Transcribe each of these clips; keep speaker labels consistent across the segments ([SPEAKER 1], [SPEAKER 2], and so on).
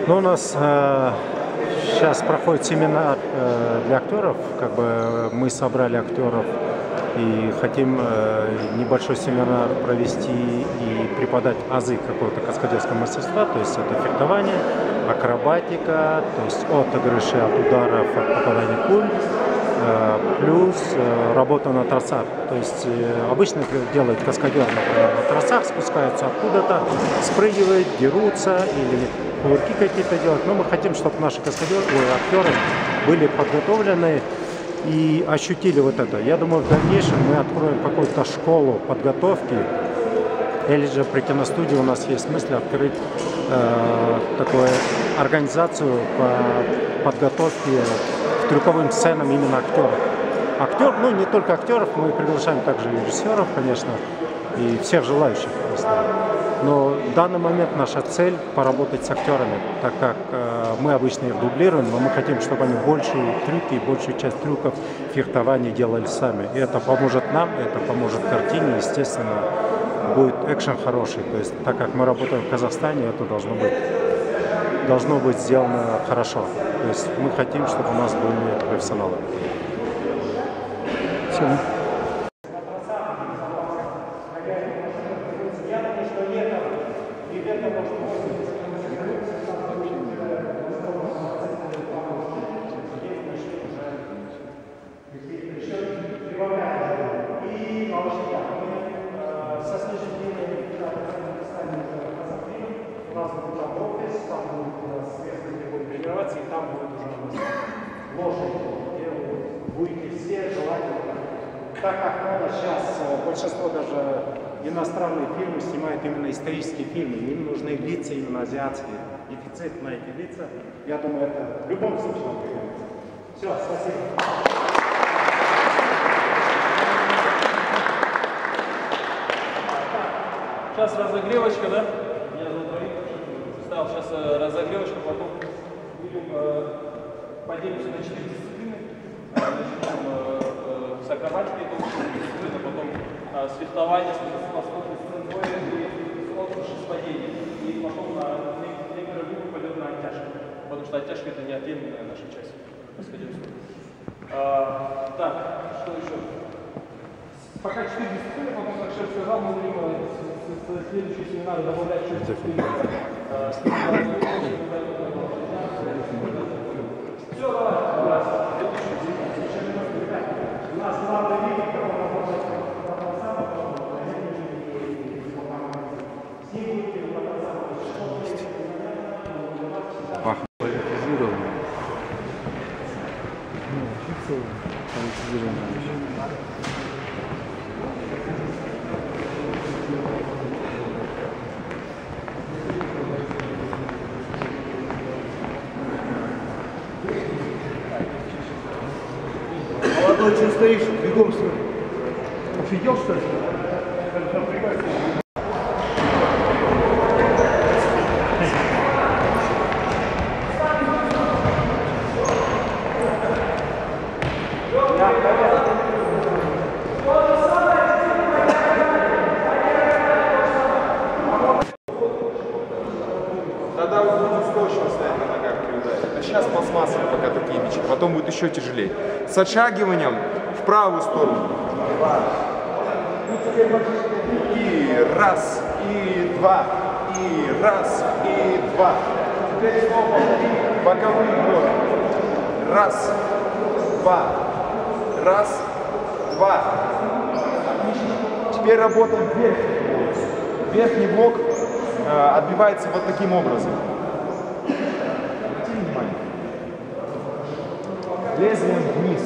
[SPEAKER 1] Ну, у нас сейчас проходит семинар для актеров. Как бы мы собрали актеров и хотим небольшой семинар провести и преподать азы какого-то каскадерского мастерства. То есть это фехтование, акробатика, то есть от отыгрышей, от ударов, от попадания пуль. Плюс работа на тросах. То есть обычно делает каскадер, например, на тросах, спускаются откуда-то, спрыгивают, дерутся или кувырки какие-то делают. Но мы хотим, чтобы наши актеры были подготовлены и ощутили вот это. Я думаю, в дальнейшем мы откроем какую-то школу подготовки. Или же при киностудии у нас есть мысль открыть такую организацию по подготовке к трюковым сценам именно актеров. Ну не только актеров, мы приглашаем также и режиссеров, конечно, и всех желающих просто. Но в данный момент наша цель поработать с актерами, так как мы обычно их дублируем, но мы хотим, чтобы они большие трюки, большую часть трюков фехтования делали сами. И это поможет нам, это поможет картине, естественно, будет экшен хороший. То есть, так как мы работаем в Казахстане, это должно быть сделано хорошо. То есть мы хотим, чтобы у нас были профессионалы. Все.
[SPEAKER 2] И там будет уже у нас лошадь, где будете все желательно. Так как надо сейчас, большинство даже иностранные фильмы снимают именно исторические фильмы, им нужны лица именно азиатские, дефицит на эти лица. Я думаю, это в любом случае нам пригодится. Все, спасибо.
[SPEAKER 3] Сейчас разогревочка, да? Я ставил сейчас разогревочку, потом поделимся на 4 дисциплины. Начнем с акробатики, потом с фехтования, с стрельбой и с падением. И потом на некоторые группы пойдет на оттяжку, потому что оттяжка это неотъемлемая наша часть каскадерства. Так, что еще? Пока 4 дисциплины, потом, как шеф сказал, мы будем в следующий семинар добавлять 6 дисциплин. Все, давай. У нас главный лидер, который работает
[SPEAKER 1] Политизировано.
[SPEAKER 4] Молодой, что стоишь? Бегом стой. Офигел, что ли?
[SPEAKER 5] Тогда вы будете устойчиво стоять на ногах при ударе. А сейчас пластмассовые пока такие мячи, потом будет еще тяжелее. С отшагиванием в правую сторону. И раз, и два, и раз, и два. Теперь снова боковые блоки. Раз, два, раз, два. Отлично. Теперь работаем верхний блок. Верхний блок отбивается вот таким образом. Обратите внимание. Лезвием вниз.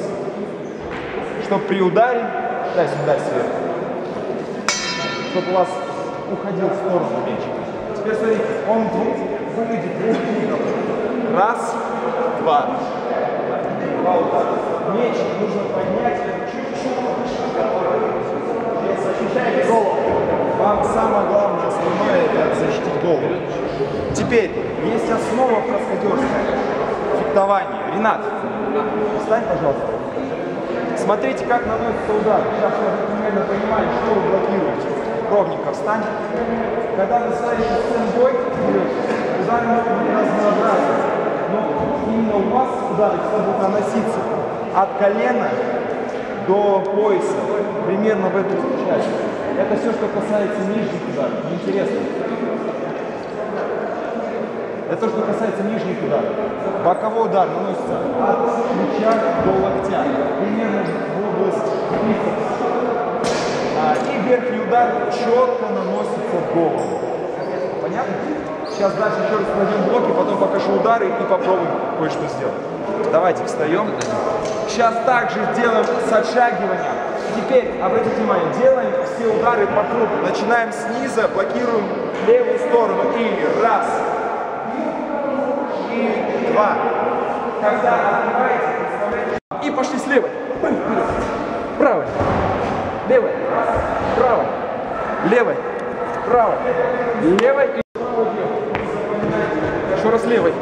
[SPEAKER 5] Чтобы при ударе, дай сюда сверху, чтобы у вас уходил в сторону меч. Теперь смотрите, он выглядит двух кликов. Раз, два. Меч нужно поднять чуть-чуть выше. Защищайте голову. Вам самое главное основное это защитить голову. Теперь есть основа каскадерская. Фехтование. Ренат, встань, пожалуйста. Смотрите, как наносится удар. Сейчас вы примерно понимаете, что вы блокируете. Ровненько встань. Когда вы ставите стендбой, удары могут быть разнообразны. Но именно у вас удары будут наноситься от колена до пояса, примерно в эту часть. Это все, что касается нижних ударов. Интересно. Это то, что касается нижних ударов. Боковой удар наносится от плеча до локтя, примерно в область бицепса. И верхний удар четко наносится в голову. Понятно? Сейчас дальше еще раз пройдем блоки, потом покажу удары и попробуем кое-что сделать. Давайте встаем. Сейчас также делаем с отшагиванием. Теперь, обратите внимание, делаем все удары по кругу. Начинаем снизу, блокируем левую сторону. И раз. И два. Когда открываете, представляете. И пошли с левой. Правой. Левой. Правой. Левой. Правой. Левой и еще раз левой.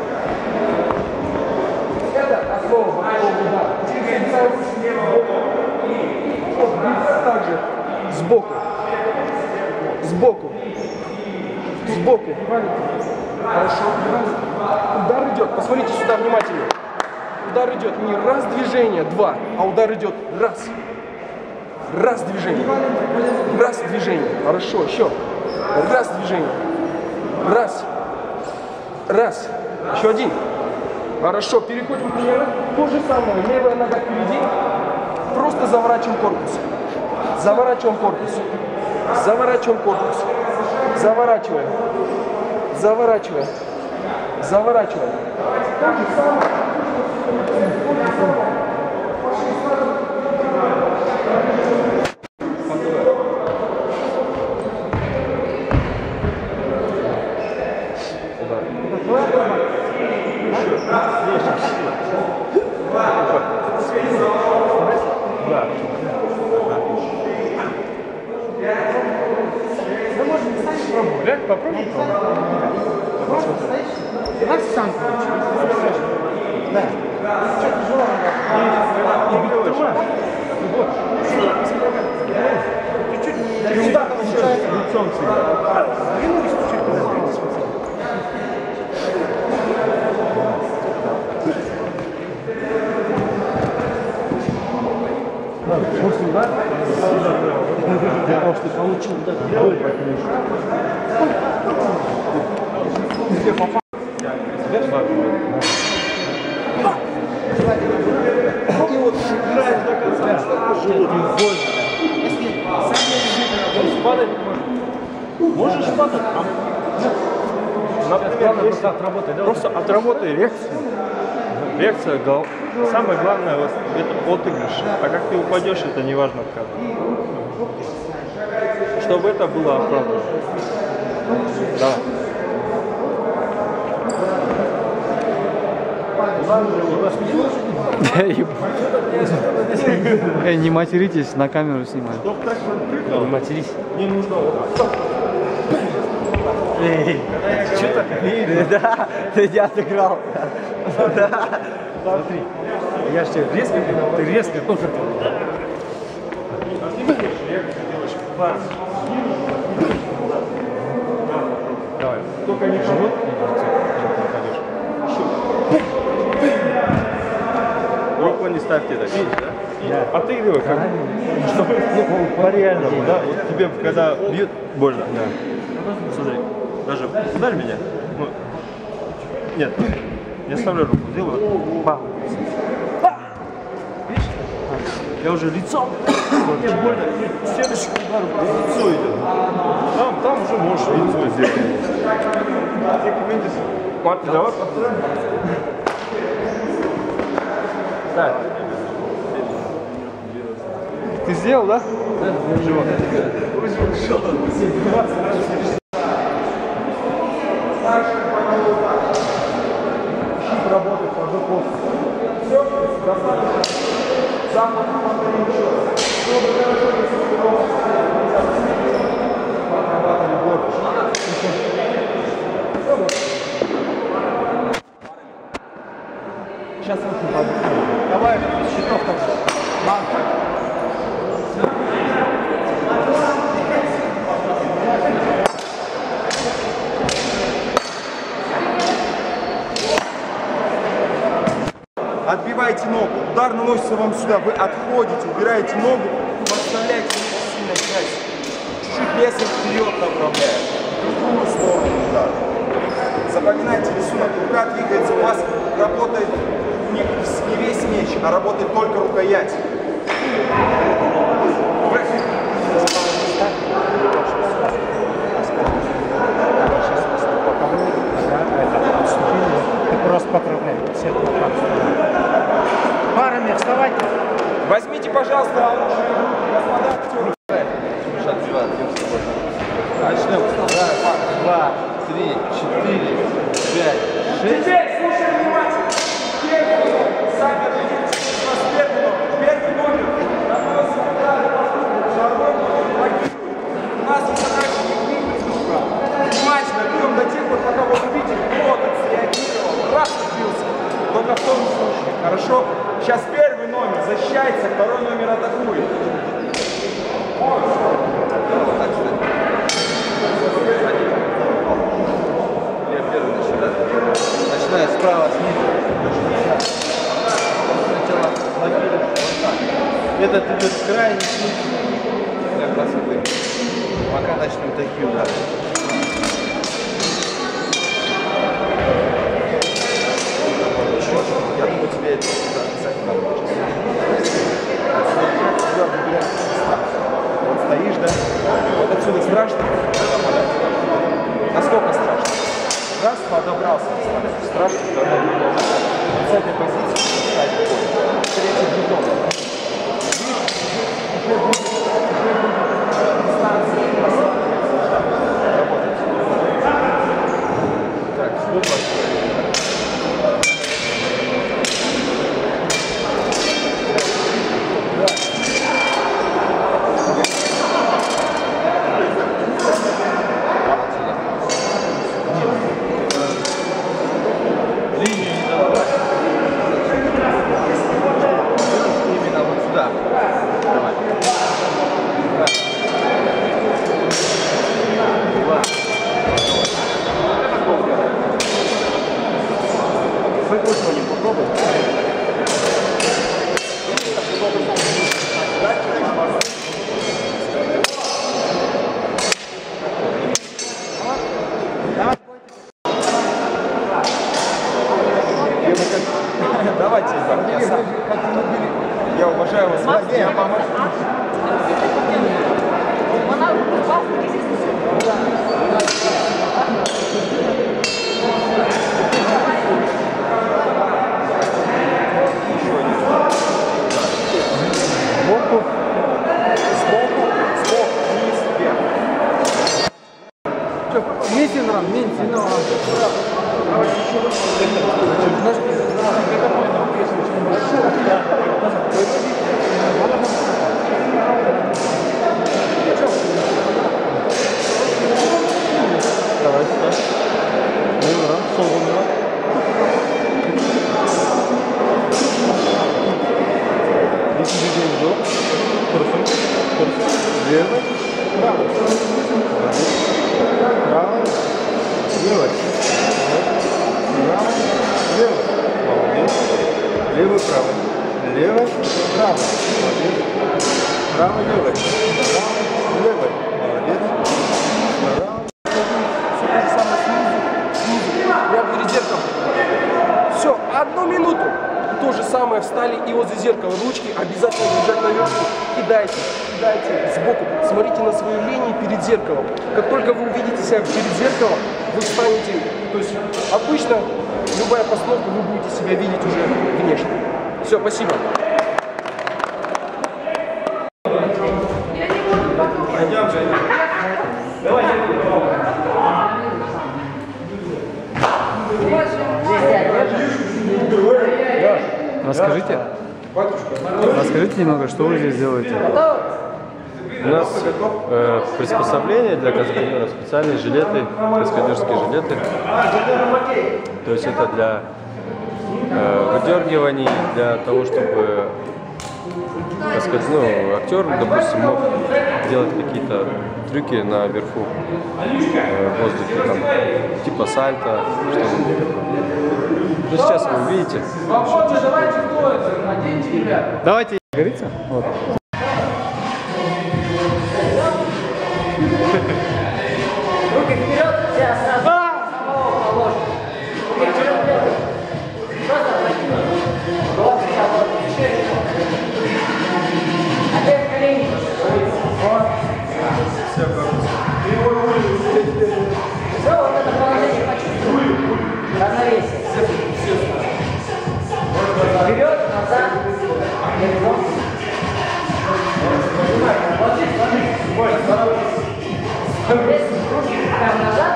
[SPEAKER 5] Это основа бокового удара. Также сбоку. Сбоку. Сбоку. Хорошо. Удар идет. Посмотрите сюда внимательно. Удар идет не раз движение, два, а удар идет раз. Раз движение. Раз движение. Хорошо. Еще. Раз движение. Раз. Раз. Еще один. Хорошо. Переходим к левой. То же самое. Левая нога впереди. Просто заворачиваем корпус. Заворачиваем корпус. Заворачиваем корпус. Заворачиваем. Заворачиваем. Заворачиваем. То же самое.
[SPEAKER 2] Попробуй. Давай сам. Да. Что-то тяжело. И битва. Вот. Чуть-чуть. И удар получается лицом всегда. Двинулись чуть-чуть куда-то. После удара я просто получил боль, где попал? И вот играешь до конца. Если падать можешь падать? Например, просто отработай реакцию. Реакция, самое главное, это отыгрыш. А как ты упадешь, это не важно как. Чтобы это было оправдано. Да.
[SPEAKER 6] Не материтесь, на камеру снимаю.
[SPEAKER 2] Не матерись. Не нужно.
[SPEAKER 6] Что-то? Да, я отыграл.
[SPEAKER 2] Смотри, я же тебе резко, ты резко тоже. Давай. Только не живот. Руку не ставьте, так видишь, да? Отыгрывай как. По-реальному, да? Вот тебе, когда бьют, больно. Да. Смотри, даже ударь меня. Ну, нет, не оставляй руку, делаю. Бам. Видишь? Я уже лицом. Мне больно. Следующий удар лицо идет. Там уже можешь лицо сделать. Давай повторяем. Так. Ты сделал, да? Да. Живот. Работать уже после. Все, достаточно. Завтра повторим еще раз. Чтобы хорошо не сформировалось. Отрабатывали блок. Сейчас вот не подумаем. Давай, щитов так же. Манка.
[SPEAKER 5] Убиваете ногу. Удар наносится вам сюда. Вы отходите, убираете ногу, подставляете сильной частью. Чуть-чуть весом вперед направляет. В другую сторону удар. Запоминайте рисунок. Рука двигается. У вас работает не весь меч, а работает только рукоять.
[SPEAKER 2] Ты просто поправляй. Парами вставать.
[SPEAKER 5] Возьмите, пожалуйста, оружие, господа актеры.
[SPEAKER 6] Начнем. Раз, два, три, четыре, пять, шесть.
[SPEAKER 5] Теперь слушай внимательно. Сами определитесь с первый номер. Наносим удары по кругу, шаром, блокируем. У нас задача не выиграть рука. Внимательно бьем до тех пор, пока вы увидите, вот он среагировал, раз сбился. Только в том случае. Хорошо? Сейчас первый номер защищается, второй номер атакует.
[SPEAKER 6] Я первый начинаю. Начиная справа, снизу. Сначала блокируешь вот так. Этот идет крайний случай для красоты. Пока начнем такие удары. Я думаю, тебе это обязательно получится.
[SPEAKER 5] Вот стоишь, да? Вот отсюда страшно? Насколько страшно? Раз, подобрался, страшно, второй немного. С этой позиции ставить бой. Третий бегом. Уже будет дистанция. Работать. Так, вот ваш. Давайте, я сам. Я уважаю вас. Я помогу. Сбоку, сбоку, вниз, вверх.
[SPEAKER 4] Вместе нам, вместе нам.
[SPEAKER 6] Давай сюда. Левый, солбом. Если двигаем вдох, левый, правый, правый, левый, левый, молодец, левый, правый, левый, правый, молодец, правый, левый, правый, левый, молодец, правый.
[SPEAKER 4] Все то же самое снизу, прямо перед зеркалом. Все, 1 минуту. То же самое встали и возле зеркала ручки обязательно держать наверху. Кидайте сбоку. Смотрите на свою линию перед зеркалом. Как только вы увидите себя перед зеркалом, вы встанете. То есть обычно любая постановка вы будете себя видеть уже внешне. Все, спасибо.
[SPEAKER 5] Пойдем, Женя. Давай,
[SPEAKER 6] Расскажите немного, что вы здесь делаете?
[SPEAKER 7] У нас приспособления для каскадеров, специальные жилеты, каскадерские жилеты. То есть это для выдергиваний, для того, чтобы актер, допустим, мог делать какие-то трюки наверху в воздухе, там, типа сальто, что-нибудь такое.
[SPEAKER 6] Ну сейчас вы увидите.
[SPEAKER 4] Свободно, давайте стоится, наденьте, ребят.
[SPEAKER 6] Давайте. Говорится? Вот.
[SPEAKER 8] Руки вперед, все сразу. Самого положим. Руки вперед, вперед. Просто прокинуть. Вот, сейчас вот. Опять колени. Вот. Все, вот это положение почувствуй. Равновесие. Вперед, назад. Легко. Ложись, ложись. Руки прям назад.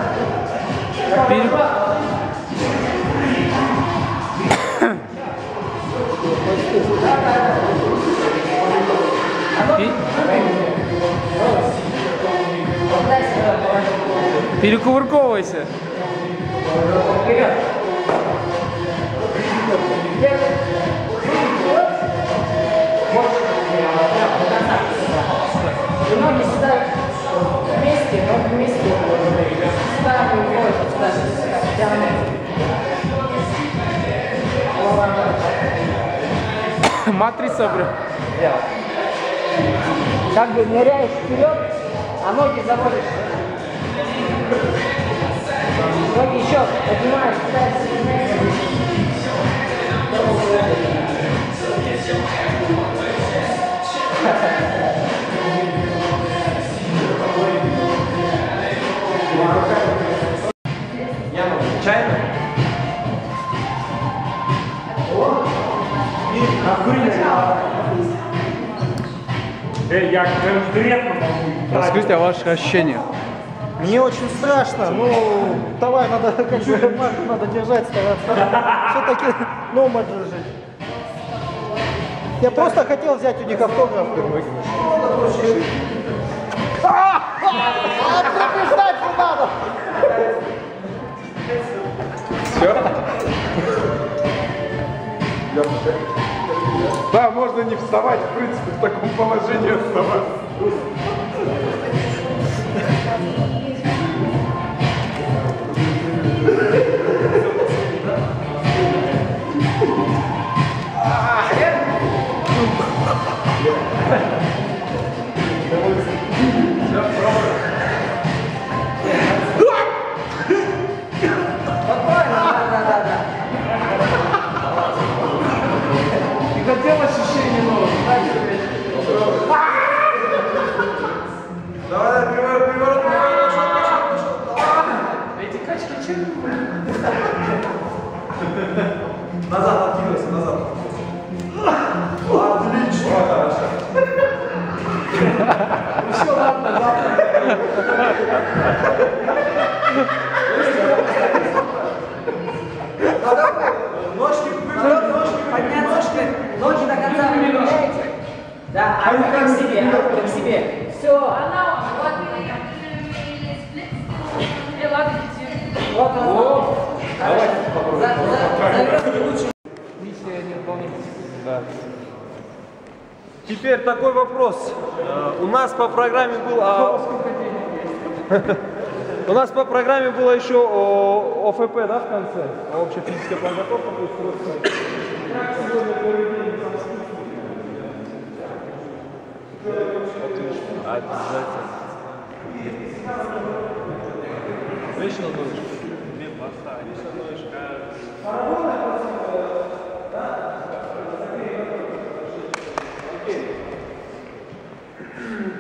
[SPEAKER 6] Перекувырковывайся.
[SPEAKER 8] Вперед. И ноги сюда вместе, ноги вместе. Сюда уходят, сюда. Тянут.
[SPEAKER 6] Матрица, бля.
[SPEAKER 8] Как бы ныряешь вперед, а ноги заводишь. Ноги еще поднимаешь, пытаешься сильнее.
[SPEAKER 5] Чайно?
[SPEAKER 2] Я конкретно могу.
[SPEAKER 6] Расскажите о ваших ощущениях.
[SPEAKER 5] Мне очень страшно, ну, давай, надо, как бы, надо держать, стараться. Все-таки, ну, можно жить. Я просто хотел взять у них автограф. Предупреждать не надо!
[SPEAKER 6] Все? Да, можно не вставать, в принципе, в таком положении вставать.
[SPEAKER 4] Хотел ощущение нового.
[SPEAKER 5] Давай, переворот.
[SPEAKER 4] Эти качки че?
[SPEAKER 5] Назад откинулся, назад. Отлично. Хорошо.
[SPEAKER 4] Все, ладно, завтра.
[SPEAKER 5] Ножки вперед, ножки
[SPEAKER 8] Поднять ножки, ноги до конца выпрямляете. Да, а руки к себе, а руки к себе. Все. Вот он. Давайте попробуем. Лучше.
[SPEAKER 6] Да.
[SPEAKER 3] Теперь такой вопрос. У нас по программе был... У нас по программе было еще ОФП, да, в конце? Общая физическая подготовка. Обязательно. Вечно будешь?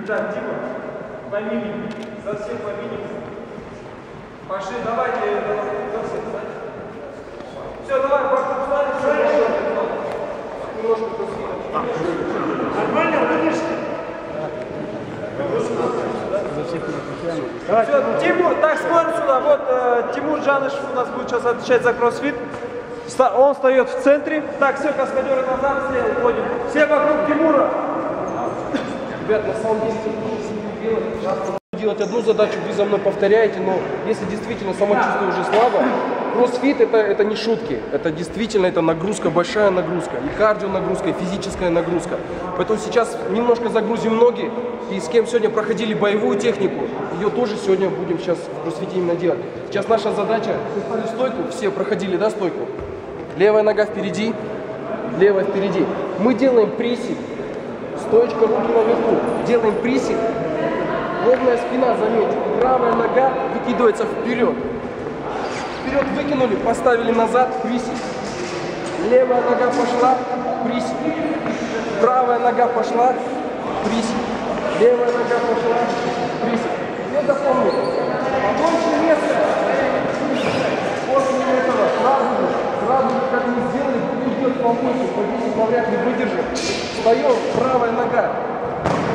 [SPEAKER 4] Так, Дима, по минимуму, совсем по минимуму. Пошли, давайте, все, давай, пока встали, немножко
[SPEAKER 2] Нормально будешь?
[SPEAKER 3] Все, Тимур, так смотрим сюда. Вот Тимур Джанышев у нас будет сейчас отвечать за кроссфит. Он встает в центре. Так, все, каскадеры назад, слева уходим. Все вокруг Тимура.
[SPEAKER 4] Ребят, на самом деле, делать одну задачу, вы за мной повторяете, но если действительно самочувствие уже слабо, кроссфит это не шутки, это действительно это нагрузка, большая нагрузка, и кардио нагрузка, и физическая нагрузка. Поэтому сейчас немножко загрузим ноги, и с кем сегодня проходили боевую технику, ее тоже сегодня будем сейчас в кроссфите именно делать. Сейчас наша задача, стойку, все проходили, да, стойку? Левая нога впереди, левая впереди. Мы делаем прессинг. Стоечка, руки наверху. Делаем прессинг. Ровная спина, заметьте. Правая нога выкидывается вперед. Вперед выкинули, поставили назад, прессинг. Левая нога пошла, прессинг. Правая нога пошла, прессинг. Левая нога пошла, прессинг. Все запомнили. Побольше места. После этого сразу же, как мы сделали, будем делать побольше, по 10 навряд ли выдержим. Встаем, правая нога.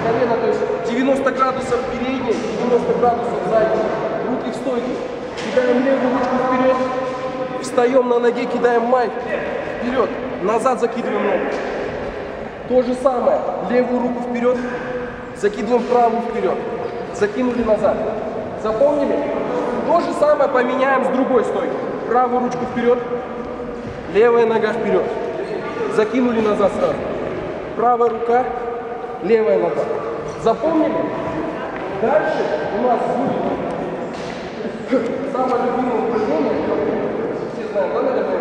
[SPEAKER 4] Колено, то есть 90 градусов передней, 90 градусов задней. Руки в стойке. Кидаем левую ручку вперед. Встаем на ноге, кидаем майк. Вперед. Назад закидываем ногу. То же самое. Левую руку вперед. Закидываем правую вперед. Закинули назад. Запомнили? То же самое поменяем с другой стойкой. Правую ручку вперед. Левая нога вперед. Закинули назад сразу. Правая рука. Левая нога. Запомнили? Дальше у нас будет самое любимое упражнение. Все знают, да, наверное?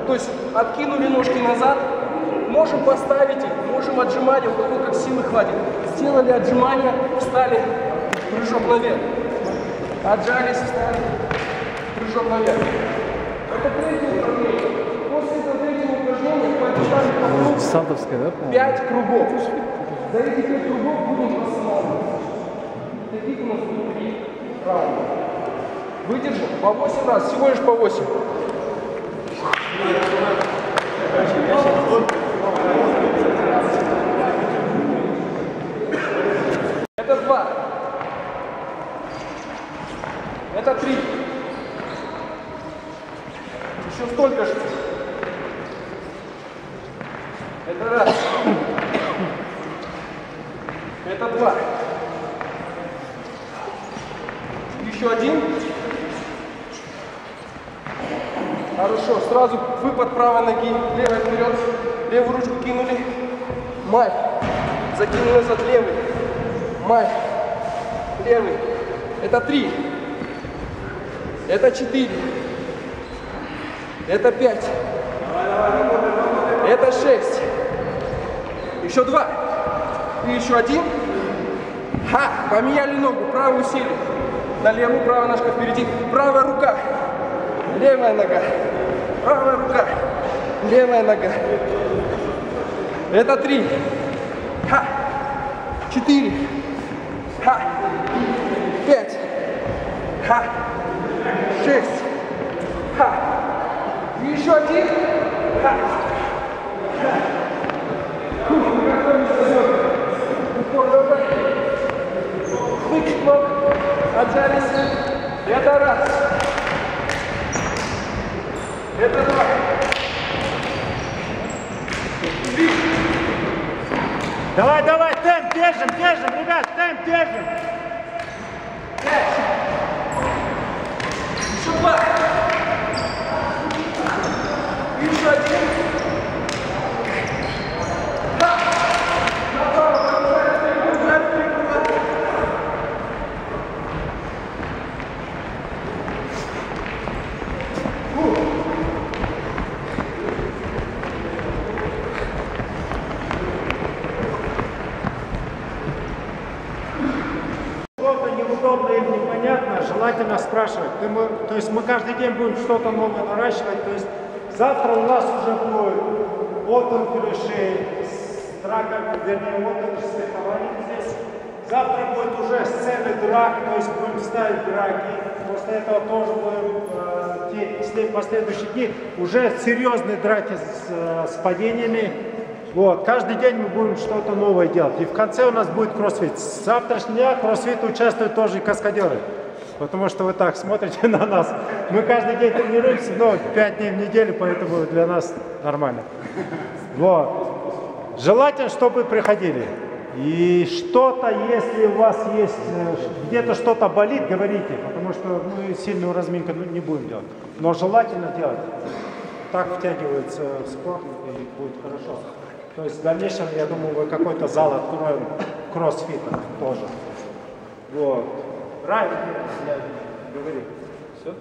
[SPEAKER 4] То есть откинули ножки назад. Можем поставить их, можем отжимания, у кого как силы хватит. Сделали отжимания, встали, прыжок наверх. Отжались, встали, прыжок наверх. Это третье упражнение. После этого третьего упражнения побежали по кругу.
[SPEAKER 7] Сандовская, да?
[SPEAKER 4] 5 кругов. За эти 5 кругов будем восстанавливаться. Таких у нас будет 3 раунда. Выдержим по 8 раз, всего лишь по 8. Это 2. Это 3. Еще столько же. Это 1. Это 2. Еще 1. Хорошо. Сразу выпад правой ноги. Левой вперед. Левую ручку кинули. Майк. Закинули назад левый. Майк. Левый. Это 3. Это 4. Это 5. Это 6. Еще 2. И еще 1. Ха! Поменяли ногу. Правую сели. На левую, правая ножка впереди. Правая рука. Левая нога. Правая рука. Левая нога. Это 3. Ха! 4. Ха! 5. Ха! 6. Ха! И еще 1. Ха! Выкид ног. Отжались. Это 1. Это 2. 3.
[SPEAKER 2] Давай, давай, темп держим, держим, ребят, темп держим.
[SPEAKER 4] 5. Еще 2. Еще 1.
[SPEAKER 2] Неудобно или непонятно, желательно спрашивать. То есть мы каждый день будем что-то новое наращивать. То есть завтра у нас уже будет open крыши, драка, вернее, open страхование здесь. Завтра будет уже сцены драк, то есть будем ставить драки. После этого тоже будем последующие дни уже серьезные драки с падениями. Вот, каждый день мы будем что-то новое делать. И в конце у нас будет кроссфит. С завтрашнего дня в кроссфит участвуют тоже и каскадеры. Потому что вы так смотрите на нас. Мы каждый день тренируемся, но 5 дней в неделю, поэтому для нас нормально. Вот. Желательно, чтобы приходили. И что-то, если у вас есть, где-то что-то болит, говорите. Потому что мы сильную разминку не будем делать. Но желательно делать. Так втягивается в спорт и будет хорошо. То есть в дальнейшем, я думаю, вы какой-то зал откроем кроссфита тоже. Вот. Правильно, я говорю.
[SPEAKER 3] Все?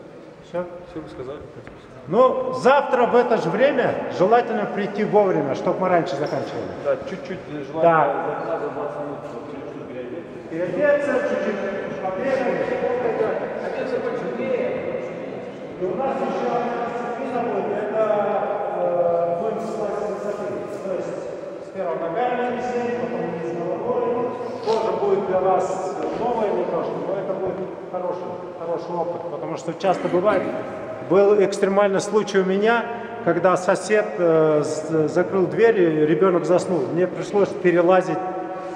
[SPEAKER 1] Все?
[SPEAKER 7] Все вы сказали.
[SPEAKER 2] Ну, завтра в это же время желательно прийти вовремя, чтобы мы раньше заканчивали.
[SPEAKER 7] Да, чуть-чуть желательно
[SPEAKER 2] Да.
[SPEAKER 7] за 20 минут, чтобы чуть-чуть переодеться.
[SPEAKER 2] Переодеться, чуть-чуть побегать. И у нас еще одна дисциплина будет, это будем с класса высоты. То есть сперва ногами висеть, потом вниз головой. Тоже будет для вас новое немножко, но это будет хороший опыт, потому что часто бывает, был экстремальный случай у меня, когда сосед закрыл дверь, и ребенок заснул. Мне пришлось перелазить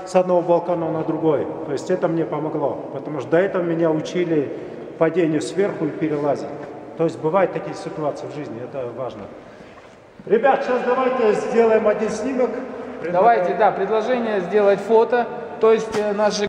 [SPEAKER 2] с одного балкона на другой. То есть это мне помогло, потому что до этого меня учили падению сверху и перелазить. То есть бывают такие ситуации в жизни, это важно. Ребят, сейчас давайте сделаем один снимок.
[SPEAKER 9] Давайте, да, предложение сделать фото. То есть наш